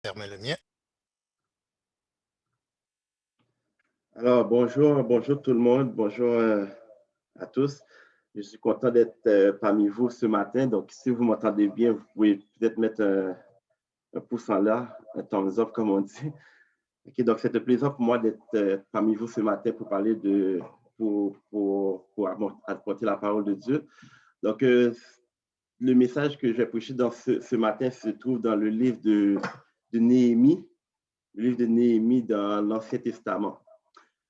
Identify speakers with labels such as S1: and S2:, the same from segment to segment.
S1: Fermez le mien.
S2: Alors, bonjour tout le monde, bonjour à tous. Je suis content d'être parmi vous ce matin. Donc, si vous m'entendez bien, vous pouvez peut-être mettre un pouce en l'air, un thumbs up comme on dit. Ok, donc, c'est un plaisir pour moi d'être parmi vous ce matin pour parler pour apporter la parole de Dieu. Donc, le message que je vais prêcher dans ce matin se trouve dans le livre de Néhémie, le livre de Néhémie dans l'Ancien Testament.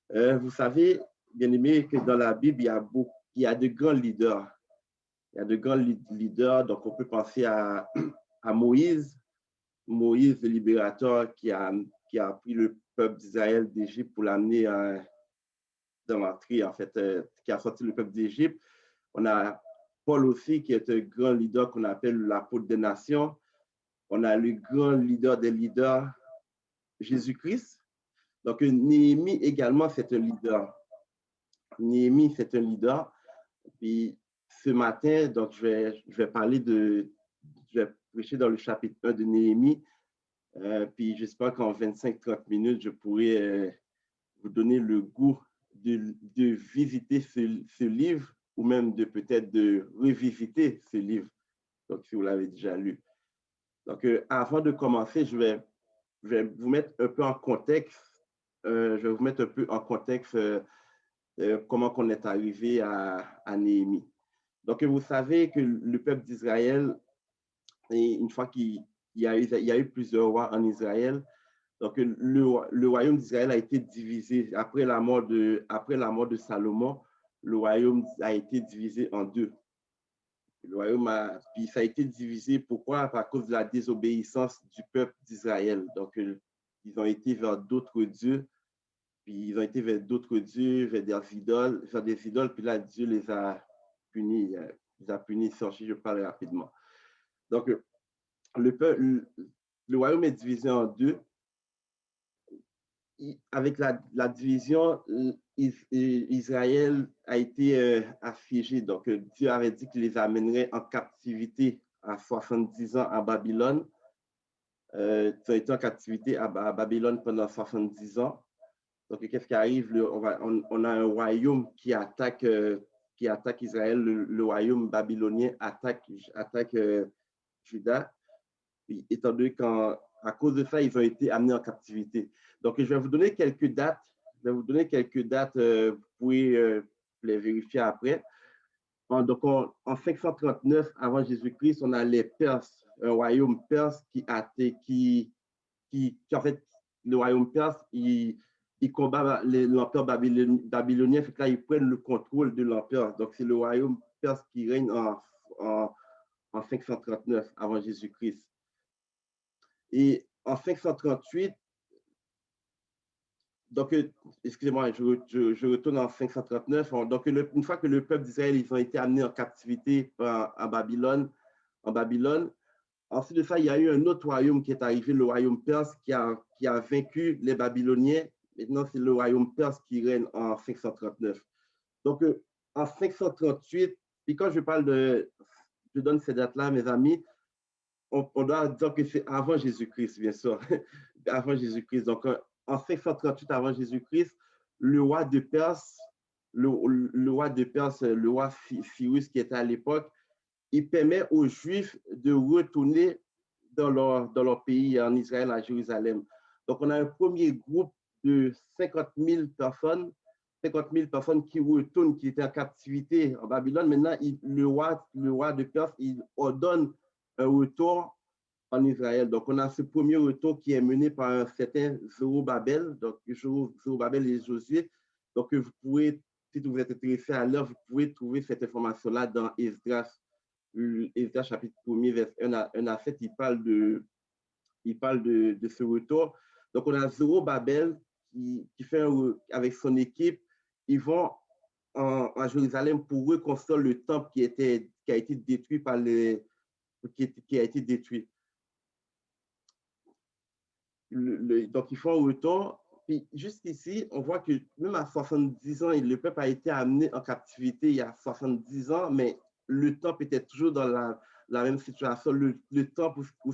S2: Vous savez, bien aimé, que dans la Bible, il y a de grands leaders. Il y a de grands leaders, donc on peut penser à Moïse, Moïse le libérateur qui a pris le peuple d'Israël d'Égypte pour l'amener dans l'entrée, en fait, qui a sorti le peuple d'Égypte. On a Paul aussi, qui est un grand leader qu'on appelle l'apôtre des nations. On a le grand leader des leaders, Jésus-Christ. Donc, Néhémie également, c'est un leader. Néhémie, c'est un leader. Puis ce matin, donc je vais prêcher dans le chapitre 1 de Néhémie. Puis j'espère qu'en 25-30 minutes, je pourrai vous donner le goût de visiter ce livre ou même de peut-être de revisiter ce livre, donc si vous l'avez déjà lu. Donc avant de commencer, je vais vous mettre un peu en contexte. Je vais vous mettre un peu en contexte comment on est arrivé à Néhémie. Donc, vous savez que le peuple d'Israël, une fois qu'il y a eu plusieurs rois en Israël, donc le royaume d'Israël a été divisé. Après la mort de Salomon, le royaume a été divisé en deux. Puis ça a été divisé, pourquoi? À cause de la désobéissance du peuple d'Israël. Donc, ils ont été vers d'autres dieux, puis ils ont été vers d'autres dieux, vers des idoles, puis là, Dieu les a punis. Les a punis, si je parle rapidement. Donc, le royaume est divisé en deux. Avec la division, Israël a été assiégé. Donc, Dieu avait dit qu'il les amènerait en captivité à 70 ans à Babylone. Ils ont été en captivité à Babylone pendant 70 ans. Donc, qu'est-ce qui arrive? On a un royaume qui attaque Israël. Le royaume babylonien attaque Juda. Puis, étant donné qu'à cause de ça, ils ont été amenés en captivité. Donc, je vais vous donner quelques dates. Vous pouvez les vérifier après. Donc, en 539 avant Jésus-Christ, on a les Perses, un royaume perse en fait, le royaume perse, il combat l'empereur babylonien, fait que là, ils prennent le contrôle de l'empereur. Donc, c'est le royaume perse qui règne en 539 avant Jésus-Christ. Et en 538, donc, excusez-moi, je retourne en 539. Donc, une fois que le peuple d'Israël, ils ont été amenés en captivité en Babylone, ensuite de ça, il y a eu un autre royaume qui est arrivé, le royaume perse, qui a vaincu les Babyloniens. Maintenant, c'est le royaume perse qui règne en 539. Donc, en 538, puis quand je donne ces dates-là, mes amis, on doit dire que c'est avant Jésus-Christ, bien sûr. Avant Jésus-Christ. Donc, en 538 avant Jésus-Christ, le roi de Perse, le roi de Perse, le roi Cyrus qui était à l'époque, il permet aux Juifs de retourner dans leur pays, en Israël, à Jérusalem. Donc, on a un premier groupe de 50 000 personnes qui retournent, qui étaient en captivité en Babylone. Maintenant, le roi de Perse, il ordonne un retour en Israël. Donc, on a ce premier retour qui est mené par un certain Zorobabel, donc Zorobabel et Josué. Donc, vous pouvez, si vous êtes intéressé à l'heure, vous pouvez trouver cette information-là dans Esdras. Esdras chapitre 1er, verset 1 à 7, il parle de ce retour. Donc, on a Zorobabel qui fait avec son équipe, ils vont à Jérusalem pour reconstruire le temple qui a été détruit qui a été détruit. Donc, ils font un retour. Puis, juste ici, on voit que même à 70 ans, le peuple a été amené en captivité il y a 70 ans, mais le temple était toujours dans la même situation. Le temple où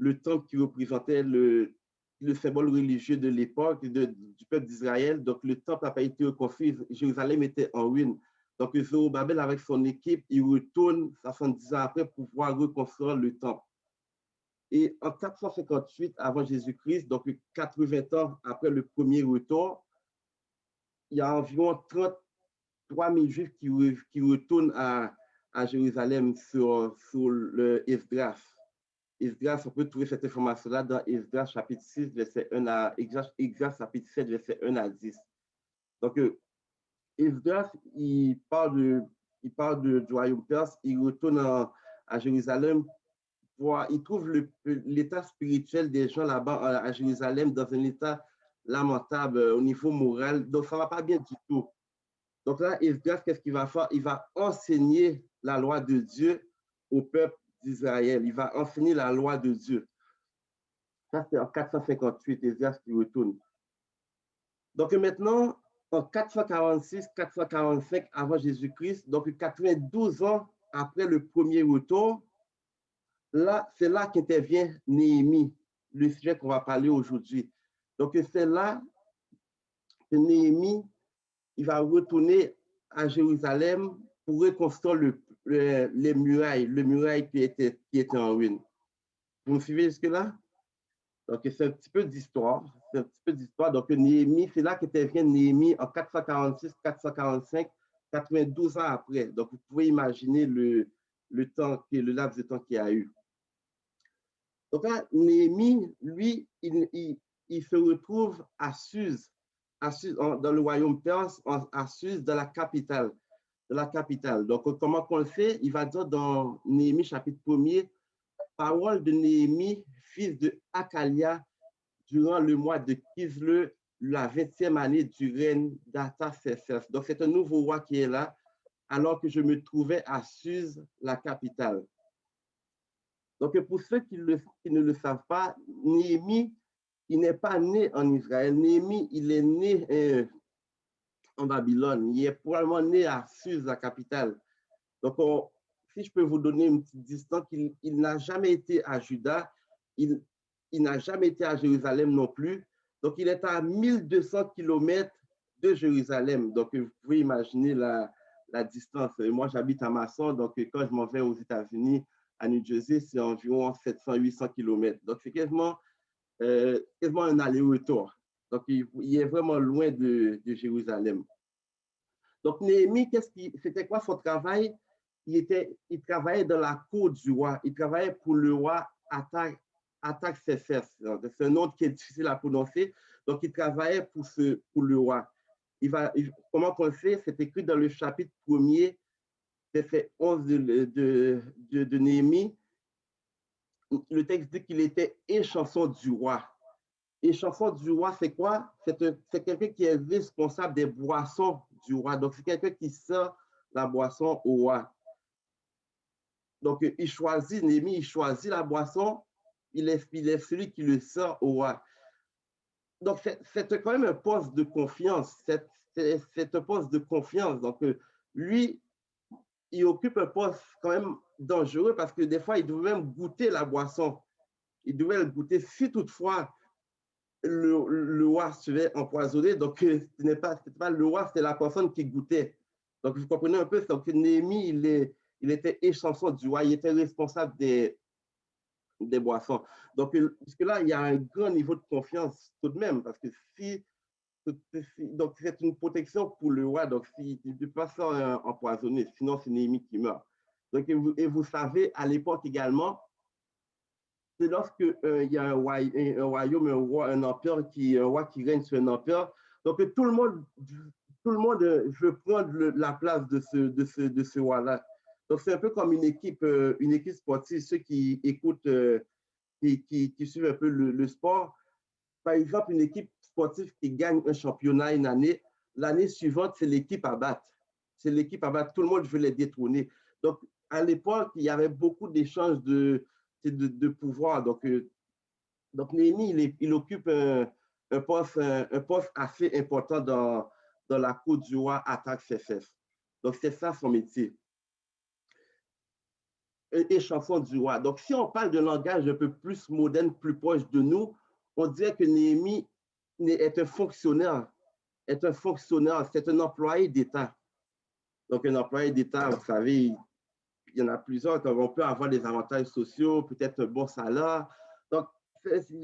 S2: le temple qui représentait le symbole religieux de l'époque du peuple d'Israël. Donc, le temple n'a pas été reconstruit. Jérusalem était en ruine. Donc, Zorobabel, avec son équipe, il retourne 70 ans après pour pouvoir reconstruire le temple. Et en 458 avant Jésus-Christ, donc 80 ans après le premier retour, il y a environ 33 000 Juifs qui retournent à Jérusalem sur le Esdras. Esdras, on peut trouver cette information-là dans Esdras chapitre 6, verset 1 à Esdras chapitre 7, verset 1 à 10. Donc, Esdras, il parle du royaume perse, il retourne à Jérusalem, il trouve l'état spirituel des gens là-bas à Jérusalem dans un état lamentable au niveau moral, donc ça ne va pas bien du tout. Donc là, Esdras, qu'est-ce qu'il va faire? Il va enseigner la loi de Dieu au peuple d'Israël. Il va enseigner la loi de Dieu. Ça, c'est en 458, Esdras qui retourne. Donc maintenant, en 446-445 avant Jésus-Christ, donc 92 ans après le premier retour, là, c'est là qu'intervient Néhémie, le sujet qu'on va parler aujourd'hui. Donc c'est là que Néhémie, il va retourner à Jérusalem pour reconstruire les murailles qui étaient en ruine. Vous me suivez jusque-là? Donc, c'est un petit peu d'histoire. Donc, Néhémie, c'est là qu'intervient Néhémie en 446, 445, 92 ans après. Donc, vous pouvez imaginer le laps de temps qu'il y a eu. Donc là, Néhémie, lui, il se retrouve à Suse, dans le royaume perse, à Suse, dans la capitale. Donc, comment qu'on le fait? Il va dire dans Néhémie chapitre 1er, parole de Néhémie, fils de Hakalia, durant le mois de Kislev, la 20e année du règne d'Artaxerxès. Donc, c'est un nouveau roi qui est là, alors que je me trouvais à Suse, la capitale. Donc, pour ceux qui ne le savent pas, Néhémie, il n'est pas né en Israël. Néhémie, il est né en Babylone. Il est probablement né à Suse, la capitale. Donc, si je peux vous donner une petite distance, il n'a jamais été à Juda, il n'a jamais été à Jérusalem non plus. Donc, il est à 1200 km de Jérusalem. Donc, vous pouvez imaginer la distance. Moi, j'habite à Masson, donc quand je m'en vais aux États-Unis, à New Jersey, c'est environ 700-800 km. Donc, c'est quasiment un aller-retour. Donc, il est vraiment loin de Jérusalem. Donc, Néhémie, c'était quoi son travail? Il travaillait dans la cour du roi. Il travaillait pour le roi Artaxerxès. C'est un nom qui est difficile à prononcer. Donc, il travaillait pour le roi. Comment on le fait? C'est écrit dans le chapitre 1er, verset 11 de Néhémie. Le texte dit qu'il était échanson du roi. Échanson du roi, c'est quoi? C'est quelqu'un qui est responsable des boissons du roi. Donc, c'est quelqu'un qui sert la boisson au roi. Donc, Néhémie, il choisit la boisson, il est celui qui le sert au roi. Donc, c'est quand même un poste de confiance. C'est un poste de confiance. Donc, lui, il occupe un poste quand même dangereux parce que des fois, il devait même goûter la boisson. Il devait le goûter si toutefois le roi se fait empoisonner. Donc, ce n'était pas le roi, c'était la personne qui goûtait. Donc, vous comprenez un peu. Donc, Néhémie, il était échanson du roi. Il était responsable des boissons. Donc, jusque-là, il y a un grand niveau de confiance tout de même parce que donc, c'est une protection pour le roi. Donc, il ne peut pas se faire empoisonner, sinon c'est Néhémie qui meurt. Donc, et vous savez, à l'époque également, c'est lorsque il y a un royaume, un empereur un roi qui règne sur un empereur. Donc, tout le monde veut prendre la place de ce roi-là. Donc, c'est un peu comme une équipe sportive, ceux qui écoutent, qui suivent un peu le sport. Par exemple, une équipe sportive qui gagne un championnat une année, l'année suivante, c'est l'équipe à battre. C'est l'équipe à battre. Tout le monde veut les détrôner. Donc, à l'époque, il y avait beaucoup d'échanges de pouvoir. Donc Néhémie, il occupe un poste assez important dans la cour du roi Artaxerxès. Donc, c'est ça son métier. échafaud du roi. Donc, si on parle de langage un peu plus moderne, plus proche de nous, on dirait que Néhémie est un fonctionnaire, c'est un employé d'État. Donc, un employé d'État, vous savez, il y en a plusieurs, comme on peut avoir des avantages sociaux, peut-être un bon salaire. Donc,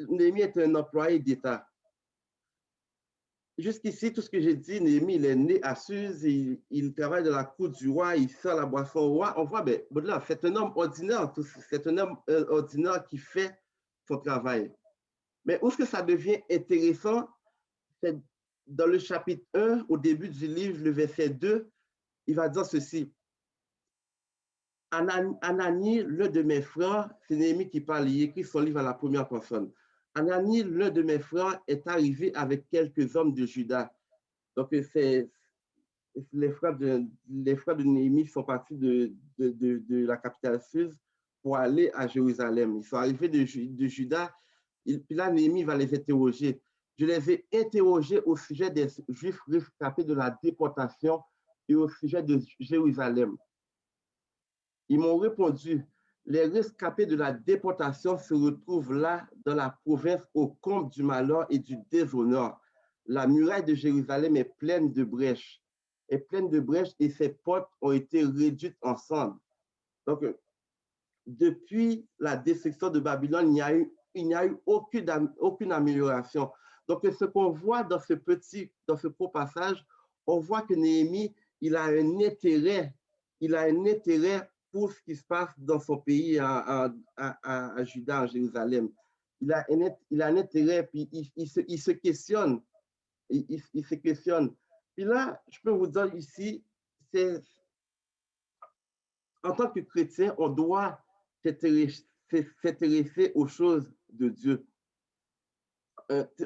S2: Néhémie est un employé d'État. Jusqu'ici, tout ce que j'ai dit, Néhémie, il est né à Suse, il travaille dans la cour du roi, il sert la boisson au roi. On voit, ben, Baudelaire, c'est un homme ordinaire, c'est un homme ordinaire qui fait son travail. Mais où est-ce que ça devient intéressant? C'est dans le chapitre 1, au début du livre, le verset 2, il va dire ceci. Anani, l'un de mes frères, c'est Néhémie qui parle, il écrit son livre à la première personne. Anani, l'un de mes frères, est arrivé avec quelques hommes de Juda. Donc, les frères de Néhémie sont partis de la capitale Suse pour aller à Jérusalem. Ils sont arrivés de Juda, puis là, Néhémie va les interroger. Je les ai interrogés au sujet des Juifs rescapés de la déportation et au sujet de Jérusalem. Ils m'ont répondu, les rescapés de la déportation se retrouvent là, dans la province, au comble du malheur et du déshonneur. La muraille de Jérusalem est pleine de brèches, et ses portes ont été réduites en cendres. Donc, depuis la destruction de Babylone, il n'y a eu aucune amélioration. Donc, ce qu'on voit dans ce court passage, on voit que Néhémie, il a un intérêt pour ce qui se passe dans son pays, à Juda, à Jérusalem. Il a un intérêt, puis il se questionne. Il se questionne. Puis là, je peux vous dire ici, en tant que chrétien, on doit s'intéresser aux choses de Dieu.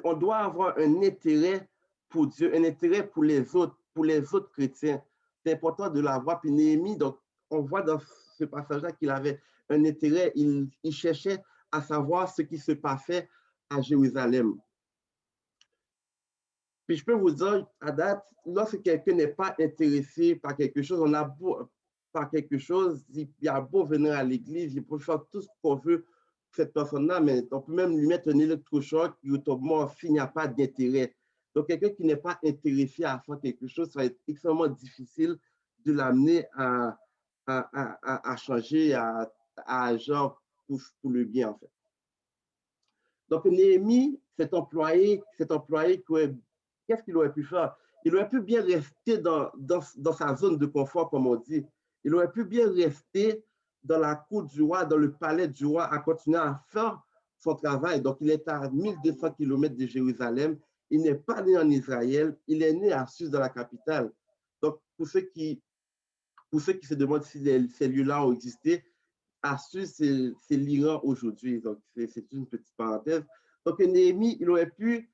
S2: On doit avoir un intérêt pour Dieu, un intérêt pour les autres chrétiens. C'est important de l'avoir. Puis Néhémie, donc, on voit dans ce passage-là qu'il avait un intérêt, il cherchait à savoir ce qui se passait à Jérusalem. Puis je peux vous dire, à date, lorsque quelqu'un n'est pas intéressé par quelque chose, il y a beau venir à l'église, il peut faire tout ce qu'on veut cette personne-là, mais on peut même lui mettre un électrochoc, il tombe mort s'il n'y a pas d'intérêt. Donc, quelqu'un qui n'est pas intéressé à faire quelque chose, ça va être extrêmement difficile de l'amener à changer, à agir pour le bien, en fait. Donc, Néhémie, cet employé, qu'est-ce qu'il aurait pu faire? Il aurait pu bien rester dans sa zone de confort, comme on dit. Il aurait pu bien rester dans la cour du roi, dans le palais du roi, à continuer à faire son travail. Donc, il est à 1200 km de Jérusalem. Il n'est pas né en Israël. Il est né à Suse, dans la capitale. Donc, pour ceux qui se demandent si ces lieux-là ont existé, à Suse, c'est l'Iran aujourd'hui. Donc, c'est une petite parenthèse. Donc, Néhémie, il aurait pu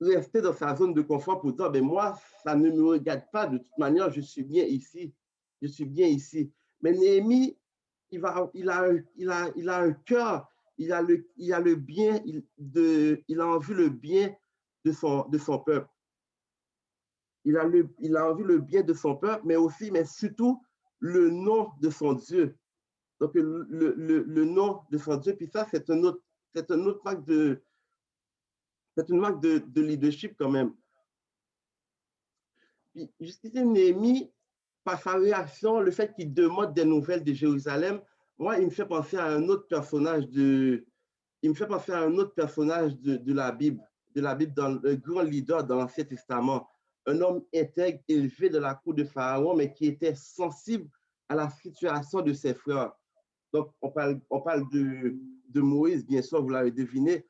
S2: rester dans sa zone de confort pour dire, ben moi, ça ne me regarde pas, de toute manière, je suis bien ici. Je suis bien ici. Mais Néhémie, il a un cœur, il a le bien, il a envie le bien de son peuple. Il a envie le bien de son peuple, mais surtout le nom de son Dieu. Donc, le nom de son Dieu, puis ça, c'est une autre marque de leadership quand même. Puis, jusqu'ici, Néhémie, par sa réaction, le fait qu'il demande des nouvelles de Jérusalem, moi, il me fait penser à un autre personnage de la Bible, dans le grand leader dans l'Ancien Testament, un homme intègre, élevé de la cour de Pharaon, mais qui était sensible à la situation de ses frères. Donc, on parle de Moïse, bien sûr, vous l'avez deviné.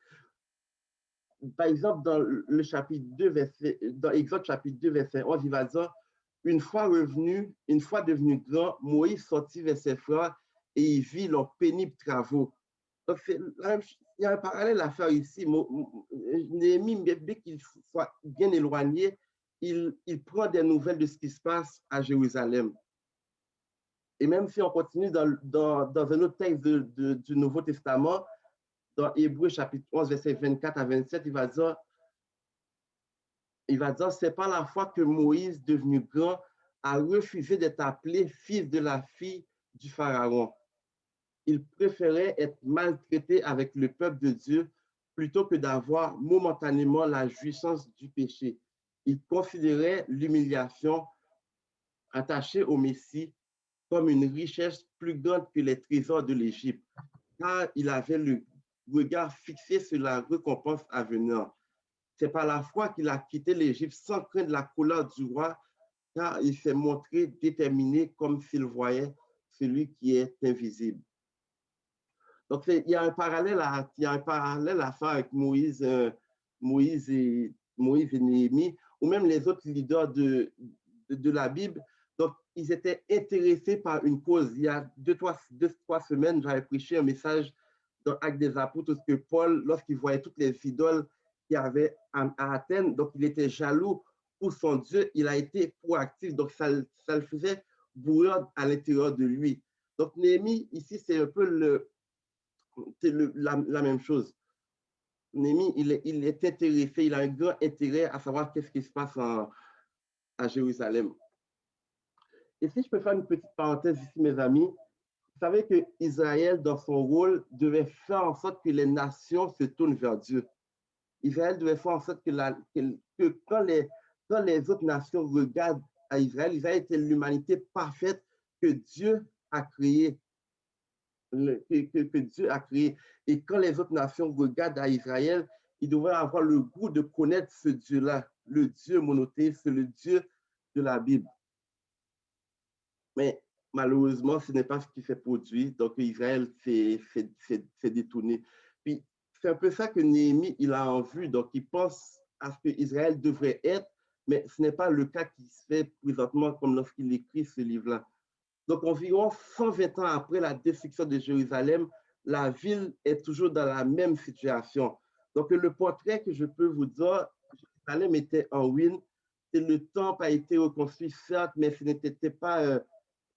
S2: Par exemple, dans le chapitre 2, dans Exode chapitre 2, verset 11, il va dire, une fois devenu grand, Moïse sortit vers ses frères et il vit leurs pénibles travaux. Donc, il y a un parallèle à faire ici. Néhémie, bien qu'il soit bien éloigné, il prend des nouvelles de ce qui se passe à Jérusalem. Et même si on continue dans un autre texte du Nouveau Testament, dans Hébreux chapitre 11, verset 24 à 27, il va dire, c'est par la foi que Moïse, devenu grand, a refusé d'être appelé fils de la fille du Pharaon. il préférait être maltraité avec le peuple de Dieu plutôt que d'avoir momentanément la jouissance du péché. Il considérait l'humiliation attachée au Messie comme une richesse plus grande que les trésors de l'Égypte, car il avait le regard fixé sur la récompense à venir. C'est par la foi qu'il a quitté l'Égypte sans craindre la colère du roi, car il s'est montré déterminé comme s'il voyait celui qui est invisible. Donc, il y a un parallèle à faire avec Moïse et Néhémie, ou même les autres leaders de la Bible. Donc, ils étaient intéressés par une cause. Il y a deux, trois semaines, j'avais prêché un message dans Actes des Apôtres, que Paul, lorsqu'il voyait toutes les idoles qu'il y avait à Athènes, donc il était jaloux pour son Dieu, il a été proactif, donc ça le faisait bouillir à l'intérieur de lui. Donc, Néhémie, ici, c'est un peu la même chose. Néhémie, il est intéressé, il a un grand intérêt à savoir qu'est-ce qui se passe à Jérusalem. Et si je peux faire une petite parenthèse ici, mes amis, vous savez que Israël, dans son rôle, devait faire en sorte que les nations se tournent vers Dieu. Israël devait faire en sorte que quand les autres nations regardent à Israël, Israël était l'humanité parfaite que Dieu a créée. Que Dieu a créé. Et quand les autres nations regardent à Israël, ils devraient avoir le goût de connaître ce Dieu-là, le Dieu monothéiste, le Dieu de la Bible. Mais malheureusement, ce n'est pas ce qui s'est produit. Donc, Israël s'est détourné. Puis, c'est un peu ça que Néhémie, il a en vue. Donc, il pense à ce que Israël devrait être, mais ce n'est pas le cas qui se fait présentement comme lorsqu'il écrit ce livre-là. Donc, environ 120 ans après la destruction de Jérusalem, la ville est toujours dans la même situation. Donc, le portrait que je peux vous dire, Jérusalem était en ruine. Le temple a été reconstruit, certes, mais ce n'était pas...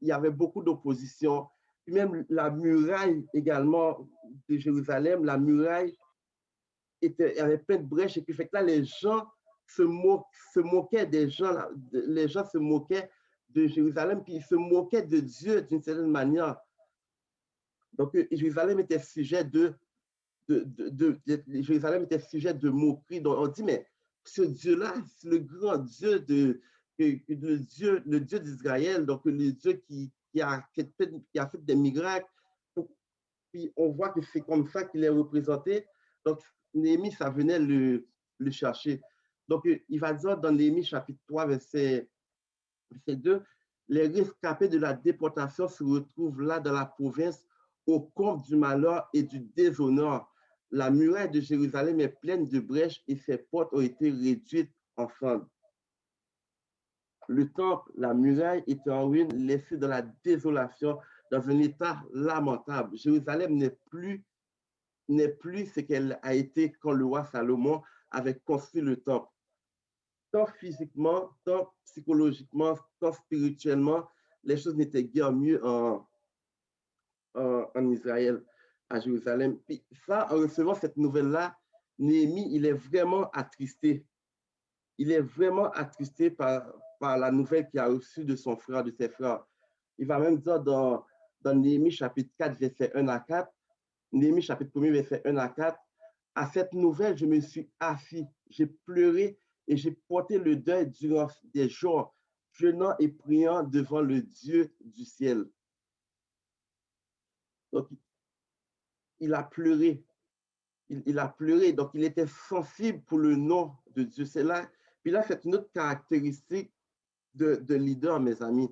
S2: il y avait beaucoup d'opposition. Puis même la muraille également de Jérusalem, la muraille avait plein de brèches. Et puis, fait que là, les gens se moquaient des gens. Là, les gens se moquaient de Jérusalem, puis ils se moquaient de Dieu d'une certaine manière. Donc, Jérusalem était sujet Jérusalem était sujet de moquerie. Donc, on dit, mais ce Dieu-là, c'est le grand Dieu le Dieu d'Israël, donc le Dieu qui a fait des miracles. Puis on voit que c'est comme ça qu'il est représenté. Donc, Néhémie, ça venait le chercher. Donc, il va dire dans Néhémie chapitre 3, verset 2, les rescapés de la déportation se retrouvent là dans la province au comble du malheur et du déshonneur. La muraille de Jérusalem est pleine de brèches et ses portes ont été réduites en cendres. Le temple, la muraille était en ruine, laissée dans la désolation, dans un état lamentable. Jérusalem n'est plus ce qu'elle a été quand le roi Salomon avait construit le temple. Tant physiquement, tant psychologiquement, tant spirituellement, les choses n'étaient guère mieux en Israël, à Jérusalem. Puis ça, en recevant cette nouvelle-là, Néhémie, il est vraiment attristé. Il est vraiment attristé par la nouvelle qu'il a reçue de son frère, de ses frères. Il va même dire dans Néhémie chapitre 4, verset 1 à 4, Néhémie chapitre 1, verset 1 à 4, à cette nouvelle, je me suis assis, j'ai pleuré et j'ai porté le deuil durant des jours, jeûnant et priant devant le Dieu du ciel. Donc, il a pleuré. Il a pleuré. Donc, il était sensible pour le nom de Dieu. C'est là. Puis là, c'est une autre caractéristique de leader, mes amis.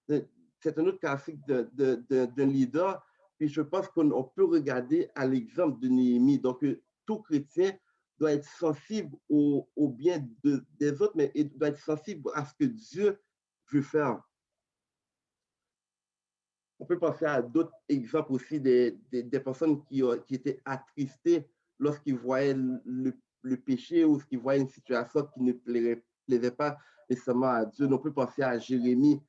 S2: C'est une autre caractéristique d'un leader. Puis je pense qu'on peut regarder à l'exemple de Néhémie. Donc, tout chrétien doit être sensible au bien des autres, mais il doit être sensible à ce que Dieu veut faire. On peut penser à d'autres exemples aussi des personnes qui étaient attristées lorsqu'ils voyaient le péché ou qu'ils voyaient une situation qui ne plaisait pas nécessairement à Dieu. On peut penser à Jérémie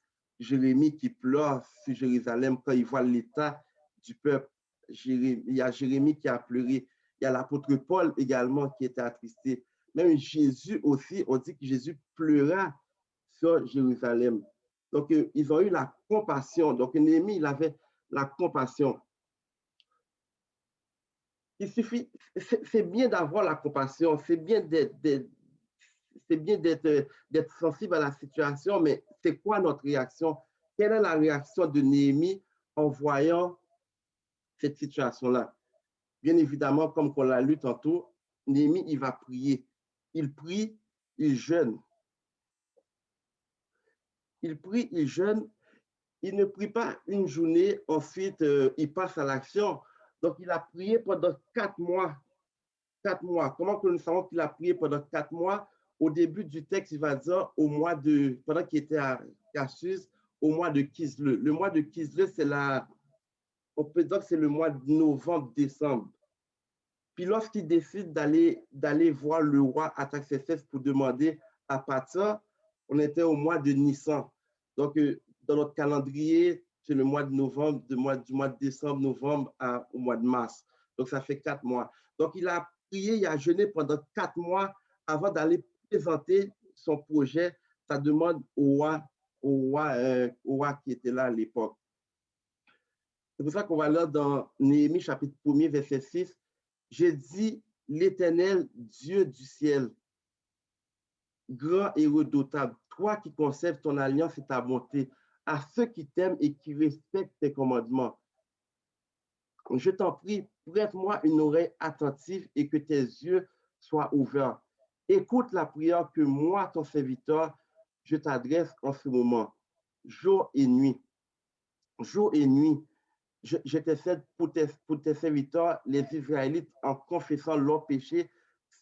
S2: qui pleure sur Jérusalem quand il voit l'état du peuple. Il y a Jérémie qui a pleuré. Il y a l'apôtre Paul également qui était attristé. Même Jésus aussi, on dit que Jésus pleura sur Jérusalem. Donc, ils ont eu la compassion. Donc, Néhémie, il avait la compassion. Il suffit, c'est bien d'avoir la compassion, c'est bien d'être sensible à la situation, mais c'est quoi notre réaction? Quelle est la réaction de Néhémie en voyant cette situation-là? Bien évidemment, comme on l'a lu tantôt, Néhémie, il va prier. Il prie, il jeûne. Il prie, il jeûne. Il ne prie pas une journée, ensuite il passe à l'action. Donc, il a prié pendant 4 mois. 4 mois. Comment que nous savons qu'il a prié pendant 4 mois? Au début du texte, il va dire pendant qu'il était à Suse, au mois de Kislev. Le mois de Kislev, on peut dire que c'est le mois de novembre, décembre. Puis lorsqu'il décide d'aller voir le roi Artaxerxès pour demander à partir, on était au mois de Nissan. Donc, dans notre calendrier, c'est le mois de novembre, du mois de décembre, novembre au mois de mars. Donc, ça fait 4 mois. Donc, il a prié, il a jeûné pendant 4 mois avant d'aller présenter son projet, sa demande au roi qui était là à l'époque. C'est pour ça qu'on va lire dans Néhémie chapitre 1er, verset 6. J'ai dit, l'Éternel, Dieu du ciel, grand et redoutable, toi qui conserves ton alliance et ta bonté, à ceux qui t'aiment et qui respectent tes commandements. Je t'en prie, prête-moi une oreille attentive et que tes yeux soient ouverts. Écoute la prière que moi, ton serviteur, je t'adresse en ce moment, jour et nuit. Jour et nuit, j'intercède pour tes serviteurs, les Israélites, en confessant leurs péchés,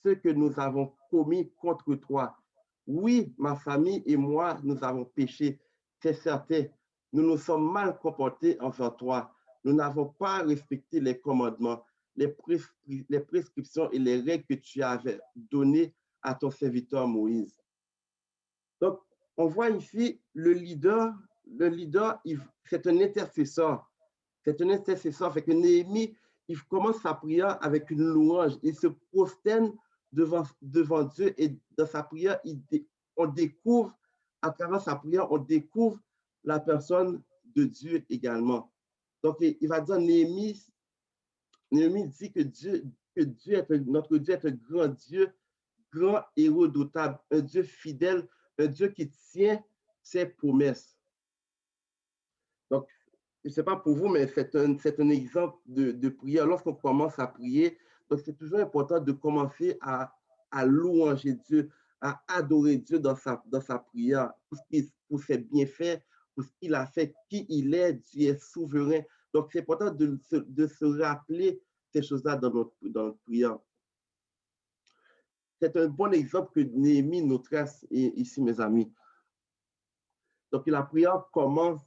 S2: ceux que nous avons commis contre toi. Oui, ma famille et moi, nous avons péché, c'est certain. Nous nous sommes mal comportés envers toi. Nous n'avons pas respecté les commandements, les prescriptions et les règles que tu avais données à ton serviteur Moïse. Donc, on voit ici le leader, c'est un intercesseur. C'est un intercesseur. Fait que Néhémie, il commence sa prière avec une louange. Il se prosterne devant Dieu et dans sa prière, on découvre, à travers sa prière, on découvre la personne de Dieu également. Donc, il va dire, Néhémie dit que notre Dieu est un grand Dieu, grand et redoutable, un Dieu fidèle, un Dieu qui tient ses promesses. Donc, je ne sais pas pour vous, mais c'est un exemple de prière. Lorsqu'on commence à prier, donc c'est toujours important de commencer à louanger Dieu, à adorer Dieu dans sa prière, pour ses bienfaits, pour ce qu'il a fait, qui il est, Dieu est souverain. Donc, c'est important de se rappeler ces choses-là dans notre prière. C'est un bon exemple que Néhémie nous trace ici, mes amis. Donc, la prière commence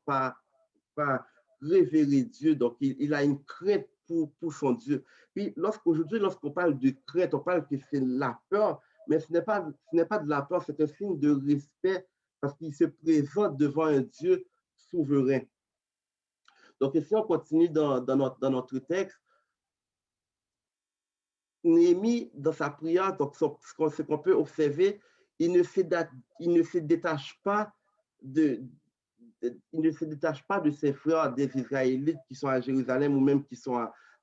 S2: par révérer Dieu. Donc, il a une crainte pour son Dieu. Puis, aujourd'hui, lorsqu'on parle de crainte, on parle que c'est la peur, mais ce n'est pas de la peur, c'est un signe de respect parce qu'il se présente devant un Dieu souverain. Donc, si on continue dans notre texte, Néhémie, dans sa prière, donc ce qu'on peut observer, il ne se détache pas de ses frères, des Israélites qui sont à Jérusalem ou même qui sont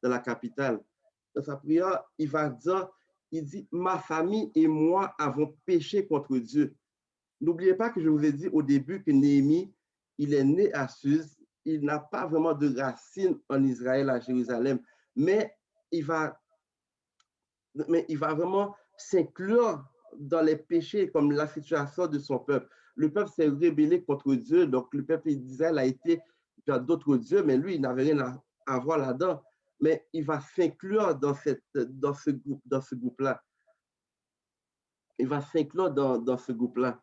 S2: dans la capitale. Dans sa prière, il dit, ma famille et moi avons péché contre Dieu. N'oubliez pas que je vous ai dit au début que Néhémie, il est né à Suse, il n'a pas vraiment de racines en Israël, à Jérusalem, mais il va vraiment s'inclure dans les péchés comme la situation de son peuple. Le peuple s'est rébellé contre Dieu, donc le peuple d'Israël a été vers d'autres dieux, mais lui, il n'avait rien à voir là-dedans. Mais il va s'inclure dans ce groupe-là. Il va s'inclure dans ce groupe-là.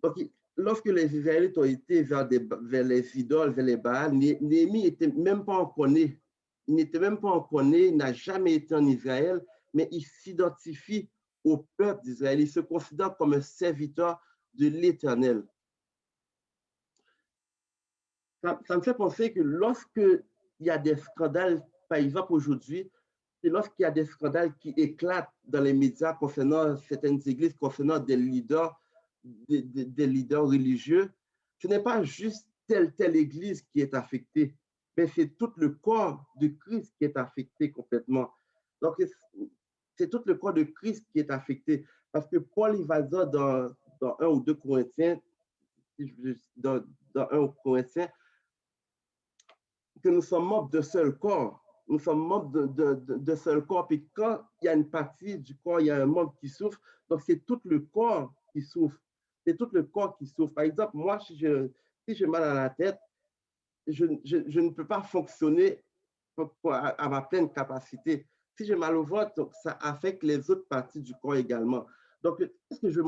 S2: Donc, lorsque les Israélites ont été vers les idoles, vers les Baals, Néhémie n'était même pas en connaît. Il n'était même pas en connaît, il n'a jamais été en Israël, mais il s'identifie au peuple d'Israël. Il se considère comme un serviteur de l'Éternel. Ça me fait penser que lorsqu'il y a des scandales, par exemple aujourd'hui, c'est lorsqu'il y a des scandales qui éclatent dans les médias concernant certaines églises, concernant des leaders religieux, ce n'est pas juste telle église qui est affectée, mais c'est tout le corps de Christ qui est affecté complètement. Donc, c'est tout le corps de Christ qui est affecté. Parce que Paul, il va dire dans 1 ou 2 Corinthiens, dans 1 Corinthiens, que nous sommes membres de seul corps. Nous sommes membres de seul corps. Puis quand il y a une partie du corps, il y a un membre qui souffre, donc c'est tout le corps qui souffre. C'est tout le corps qui souffre. Par exemple, moi, si j'ai mal à la tête, je ne peux pas fonctionner à ma pleine capacité. Si j'ai mal au ventre, ça affecte les autres parties du corps également. Donc, qu'est-ce que je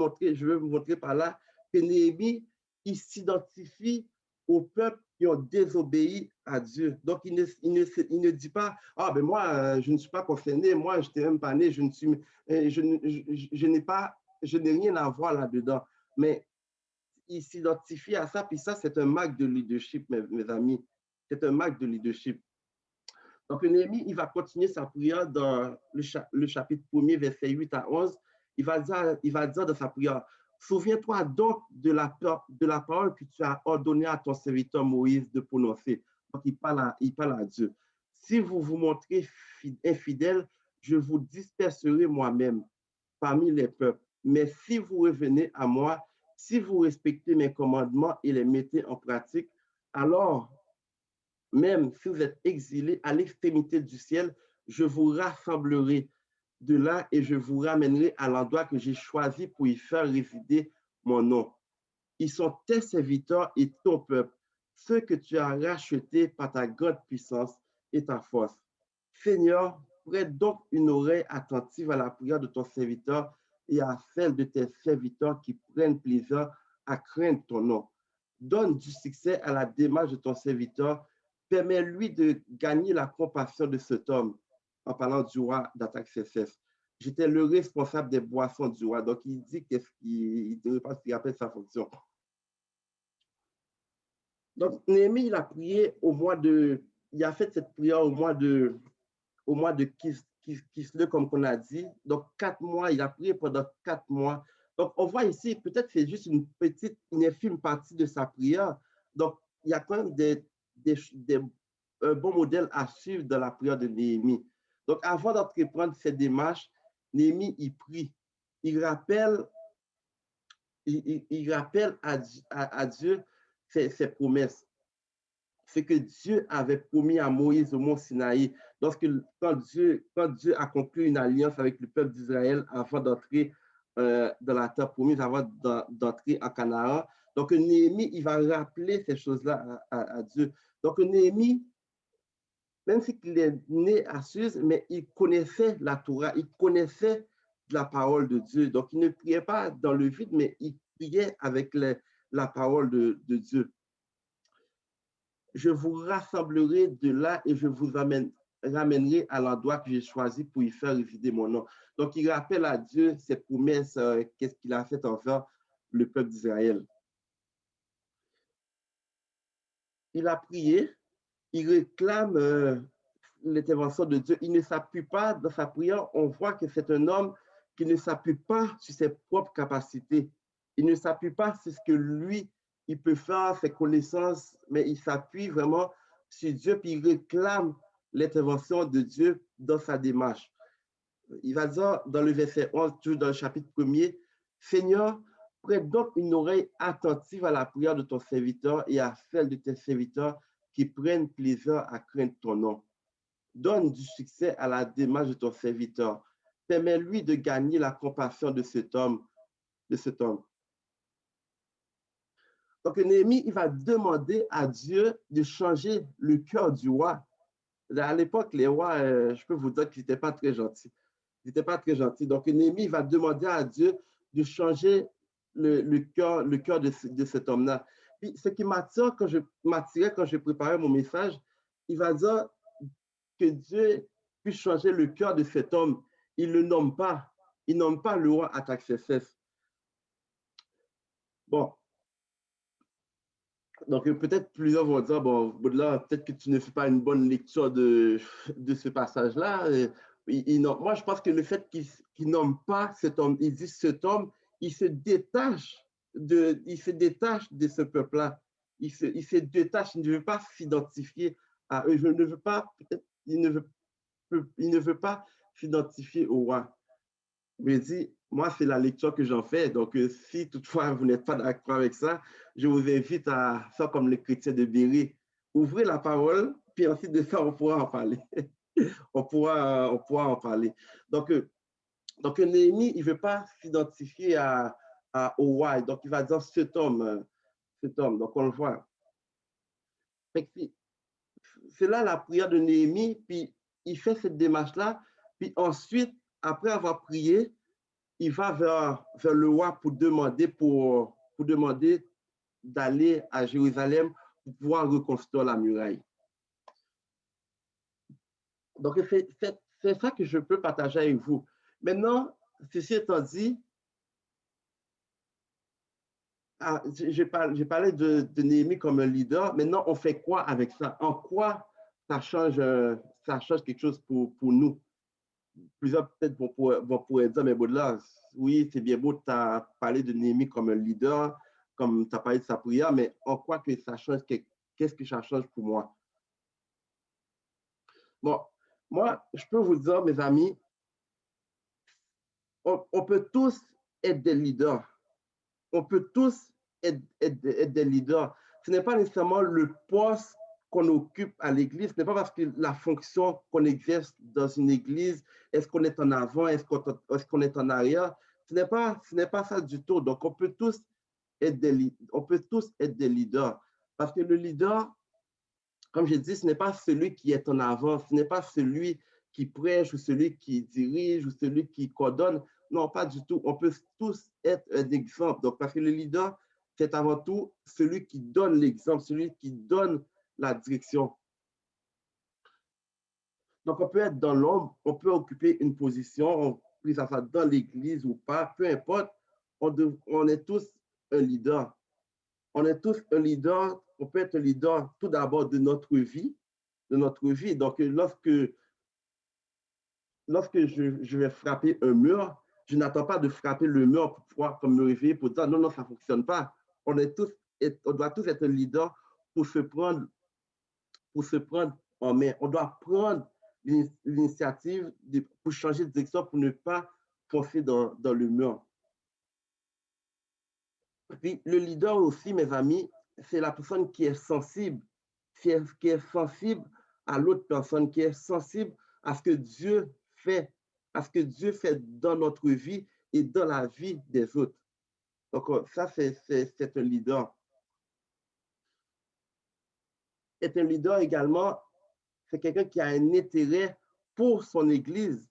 S2: veux vous montrer par là? Que Néhémie, il s'identifie au peuple qui ont désobéi à Dieu. Donc, il ne dit pas, ah ben moi, je ne suis pas concerné, moi, je n'étais même pas né, je n'ai rien à voir là-dedans. Mais il s'identifie à ça, puis ça, c'est un marque de leadership, mes amis. C'est un marque de leadership. Donc, Néhémie, il va continuer sa prière dans le chapitre 1er, verset 8 à 11. Il va dire dans sa prière, souviens-toi donc de la parole que tu as ordonné à ton serviteur Moïse de prononcer. Donc, il parle à Dieu. Si vous vous montrez infidèle, je vous disperserai moi-même parmi les peuples. Mais si vous revenez à moi, si vous respectez mes commandements et les mettez en pratique, alors, même si vous êtes exilés à l'extrémité du ciel, je vous rassemblerai de là et je vous ramènerai à l'endroit que j'ai choisi pour y faire résider mon nom. Ils sont tes serviteurs et ton peuple, ceux que tu as rachetés par ta grande puissance et ta force. Seigneur, prête donc une oreille attentive à la prière de ton serviteur et à celle de tes serviteurs qui prennent plaisir à craindre ton nom. Donne du succès à la démarche de ton serviteur. Permets-lui de gagner la compassion de cet homme, en parlant du roi d'Artaxerxès. J'étais le responsable des boissons du roi. Donc, il dit qu'il ne pas ce qu'il appelle sa fonction. Donc, Néhémie, il a prié il a fait cette prière au mois de Kislev, comme on a dit. Donc, 4 mois, il a prié pendant 4 mois. Donc, on voit ici, peut-être c'est juste une infime partie de sa prière. Donc, il y a quand même un bon modèle à suivre dans la prière de Néhémie. Donc, avant d'entreprendre cette démarche, Néhémie, il prie. Il rappelle à Dieu ses promesses. Ce que Dieu avait promis à Moïse au mont Sinaï, quand Dieu a conclu une alliance avec le peuple d'Israël avant d'entrer dans la terre promise, avant d'entrer en Canaan. Donc, Néhémie, il va rappeler ces choses-là à Dieu. Donc, Néhémie, même s'il est né à Suse, mais il connaissait la Torah, il connaissait la parole de Dieu. Donc, il ne priait pas dans le vide, mais il priait avec la parole de Dieu. Je vous rassemblerai de là et je vous ramènerai à l'endroit que j'ai choisi pour y faire résider mon nom. Donc, il rappelle à Dieu ses promesses, qu'est-ce qu'il a fait envers le peuple d'Israël. Il a prié, il réclame l'intervention de Dieu. Il ne s'appuie pas dans sa prière. On voit que c'est un homme qui ne s'appuie pas sur ses propres capacités. Il ne s'appuie pas sur ce que lui, il peut faire, ses connaissances, mais il s'appuie vraiment sur Dieu, puis il réclame l'intervention de Dieu dans sa démarche. Il va dire dans le verset 11, toujours dans le chapitre 1er, Seigneur, prête donc une oreille attentive à la prière de ton serviteur et à celle de tes serviteurs qui prennent plaisir à craindre ton nom. Donne du succès à la démarche de ton serviteur. Permets-lui de gagner la compassion de cet homme. Donc, Néhémie, il va demander à Dieu de changer le cœur du roi. À l'époque, les rois, je peux vous dire qu'ils n'étaient pas très gentils. Ils n'étaient pas très gentils. Donc, Néhémie, il va demander à Dieu de changer le cœur de cet homme-là. Puis, ce qui m'attirait quand je préparais mon message, il va dire que Dieu puisse changer le cœur de cet homme. Il ne le nomme pas. Il nomme pas le roi Artaxerxès. Bon. Donc, peut-être plusieurs vont dire, bon, Baudelaire, peut-être que tu ne fais pas une bonne lecture de ce passage-là. Moi, je pense que le fait qu'il nomme pas cet homme, il dit cet homme, il se détache de ce peuple-là. Il se détache, il ne veut pas s'identifier à eux. Je ne veux pas, peut-être, il ne veut pas s'identifier au roi. Mais dit, moi, c'est la lecture que j'en fais. Donc, si toutefois vous n'êtes pas d'accord avec ça, je vous invite à faire comme les chrétiens de Béry. Ouvrez la parole, puis ensuite de ça, on pourra en parler. On pourra en parler. Donc Néhémie, il ne veut pas s'identifier au roi. Donc, il va dire cet homme. Donc, on le voit. C'est là la prière de Néhémie, puis il fait cette démarche-là, puis ensuite, après avoir prié, il va vers le roi pour demander d'aller à Jérusalem pour pouvoir reconstruire la muraille. Donc, c'est ça que je peux partager avec vous. Maintenant, ceci étant dit, j'ai parlé de Néhémie comme un leader. Maintenant, on fait quoi avec ça? En quoi ça change quelque chose pour nous? Plusieurs peut-être vont pourrait dire, mais Baudelaire, oui, c'est bien beau, tu as parlé de Néhémie comme un leader, comme tu as parlé de sa prière, mais en quoi que ça change? Qu'est-ce que ça change pour moi? Bon, moi, je peux vous dire, mes amis, on peut tous être des leaders. On peut tous être des leaders. Ce n'est pas nécessairement le poste qu'on occupe à l'église, ce n'est pas parce que la fonction qu'on exerce dans une église, est-ce qu'on est en avant, est-ce qu'on est en arrière, ce n'est pas ça du tout. Donc, on peut tous être des leaders. Parce que le leader, comme je dis, ce n'est pas celui qui est en avant, ce n'est pas celui qui prêche ou celui qui dirige ou celui qui coordonne. Non, pas du tout. On peut tous être un exemple. Donc, parce que le leader, c'est avant tout celui qui donne l'exemple, celui qui donne la direction. Donc, on peut être dans l'ombre, on peut occuper une position, que ça soit dans l'église ou pas, peu importe, on est tous un leader. On est tous un leader, on peut être un leader tout d'abord de notre vie. Donc, lorsque je vais frapper un mur, je n'attends pas de frapper le mur pour pouvoir comme me réveiller pour dire non, non, ça ne fonctionne pas. On doit tous être un leader pour se prendre en main. On doit prendre l'initiative pour changer de direction, pour ne pas foncer dans le mur. Puis le leader aussi, mes amis, c'est la personne qui est sensible, qui est sensible à l'autre personne, qui est sensible à ce que Dieu fait, à ce que Dieu fait dans notre vie et dans la vie des autres. Donc, ça, c'est un leader. Être un leader également, c'est quelqu'un qui a un intérêt pour son église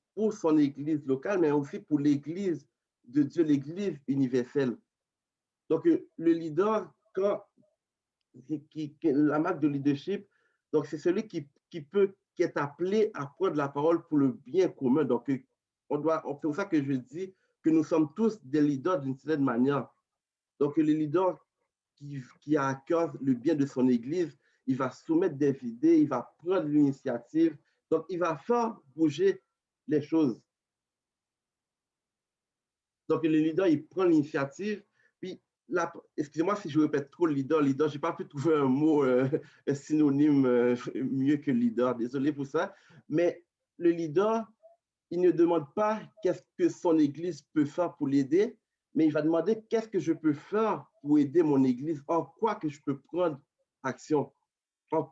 S2: locale, mais aussi pour l'église de Dieu, l'église universelle. Donc, le leader, la marque de leadership, donc c'est celui qui est appelé à prendre la parole pour le bien commun. Donc, c'est pour ça que je dis que nous sommes tous des leaders d'une certaine manière. Donc, le leader qui a à cœur le bien de son église, il va soumettre des idées, il va prendre l'initiative. Donc, il va faire bouger les choses. Donc, le leader, il prend l'initiative, puis excusez-moi si je répète trop leader, je n'ai pas pu trouver un mot, un synonyme mieux que leader, désolé pour ça, mais le leader, il ne demande pas qu'est-ce que son église peut faire pour l'aider, mais il va demander qu'est-ce que je peux faire pour aider mon église, en quoi que je peux prendre action,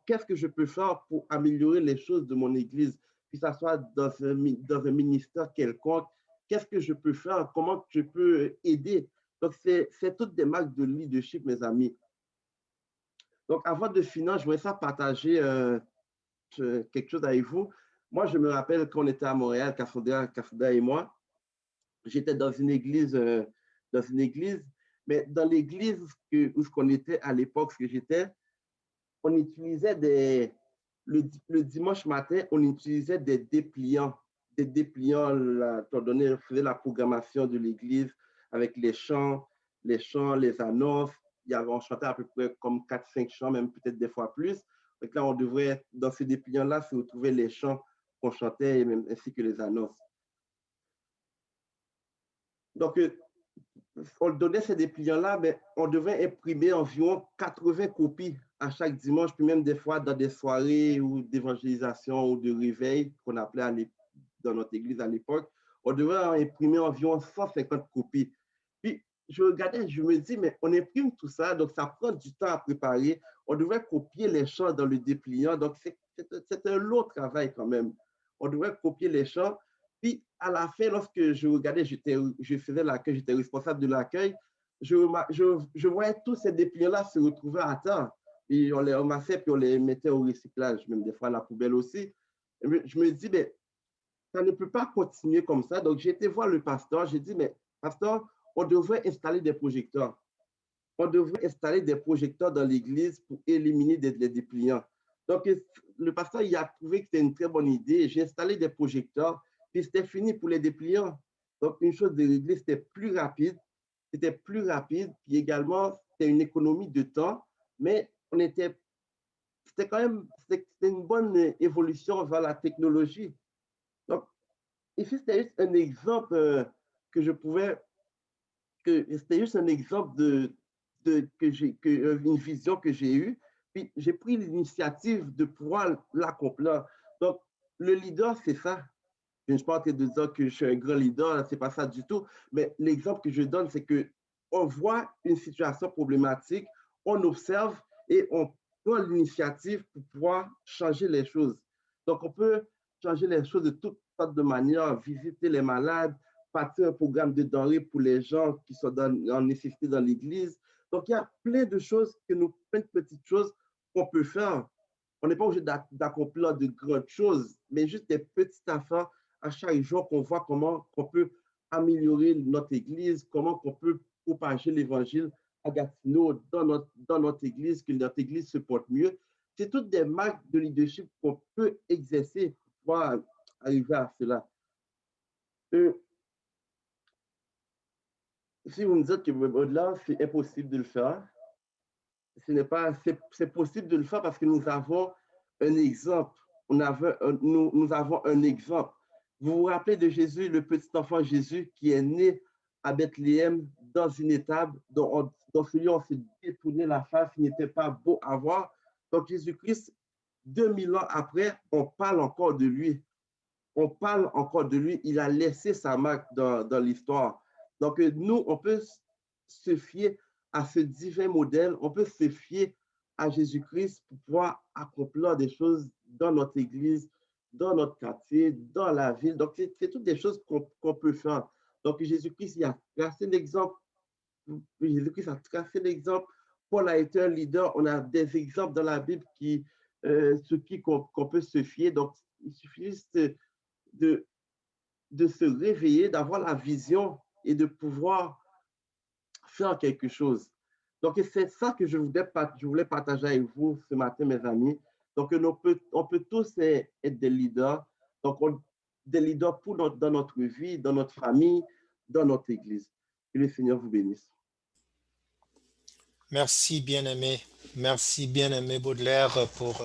S2: qu'est-ce que je peux faire pour améliorer les choses de mon église, que ce soit dans un ministère quelconque, qu'est-ce que je peux faire, comment je peux aider. Donc, c'est toutes des marques de leadership, mes amis. Donc, avant de finir, je voudrais ça partager quelque chose avec vous. Moi, je me rappelle quand on était à Montréal, Kassouda et moi, j'étais dans une église, mais dans l'église où on était à l'époque, ce que j'étais, on utilisait le dimanche matin, on utilisait des dépliants. Des dépliants, on faisait la programmation de l'église avec les chants, les annonces. On chantait à peu près comme 4-5 chants, même peut-être des fois plus. Donc là, on devrait, dans ces dépliants-là, se retrouver les chants qu'on chantait ainsi que les annonces. Donc, on donnait ces dépliants-là, mais on devait imprimer environ 80 copies à chaque dimanche, puis même des fois dans des soirées ou d'évangélisation ou de réveil qu'on appelait dans notre église à l'époque, on devait imprimer environ 150 copies. Puis je regardais, je me dis, mais on imprime tout ça, donc ça prend du temps à préparer. On devrait copier les chants dans le dépliant, donc c'est un long travail quand même. On devrait copier les chants. Puis à la fin, lorsque je regardais, je faisais l'accueil, j'étais responsable de l'accueil, je voyais tous ces dépliants-là se retrouver à terre. Puis on les ramassait, puis on les mettait au recyclage, même des fois à la poubelle aussi. Et je me dis, mais ça ne peut pas continuer comme ça. Donc j'ai été voir le pasteur, j'ai dit, mais pasteur, on devrait installer des projecteurs. On devrait installer des projecteurs dans l'église pour éliminer les dépliants. Donc, le pasteur, il a trouvé que c'était une très bonne idée. J'ai installé des projecteurs, puis c'était fini pour les dépliants. Donc, une chose de régler, c'était plus rapide, puis également, c'était une économie de temps, mais c'était quand même, c'était une bonne évolution vers la technologie. Donc, ici, c'était juste un exemple que je pouvais, c'était juste un exemple une vision que j'ai eue. Puis j'ai pris l'initiative de pouvoir l'accomplir. Donc, le leader, c'est ça. Je ne suis pas en train de dire que je suis un grand leader, c'est pas ça du tout. Mais l'exemple que je donne, c'est que on voit une situation problématique, on observe et on prend l'initiative pour pouvoir changer les choses. Donc, on peut changer les choses de toutes sortes de manières, visiter les malades, partir un programme de denrées pour les gens qui sont en nécessité dans l'église. Donc, il y a plein de choses plein de petites choses qu'on peut faire. On n'est pas obligé d'accomplir de grandes choses, mais juste des petites affaires à chaque jour qu'on voit comment on peut améliorer notre église, comment on peut propager l'évangile à Gatineau dans notre église, que notre église se porte mieux. C'est toutes des marques de leadership qu'on peut exercer pour pouvoir arriver à cela. Si vous me dites que au-delà, c'est impossible de le faire, c'est possible de le faire parce que nous avons un exemple. Nous avons un exemple. Vous vous rappelez de Jésus, le petit enfant Jésus qui est né à Bethléem dans une étable dont celui on s'est détourné la face, qui n'était pas beau à voir. Donc Jésus-Christ, 2000 ans après, on parle encore de lui. On parle encore de lui. Il a laissé sa marque dans l'histoire. Donc nous, on peut se fier à ce divin modèle, on peut se fier à Jésus-Christ pour pouvoir accomplir des choses dans notre église, dans notre quartier, dans la ville. Donc, c'est toutes des choses qu'on peut faire. Donc, Jésus-Christ, il a tracé l'exemple. Jésus-Christ a tracé l'exemple. Paul a été un leader. On a des exemples dans la Bible qu'on peut se fier. Donc, il suffit juste de se réveiller, d'avoir la vision et de pouvoir faire quelque chose. Donc, c'est ça que je voulais partager avec vous ce matin, mes amis. Donc, on peut tous être des leaders. Donc, des leaders dans notre vie, dans notre famille, dans notre église. Que le Seigneur vous bénisse.
S1: Merci, bien-aimé. Merci, bien-aimé Baudelaire, pour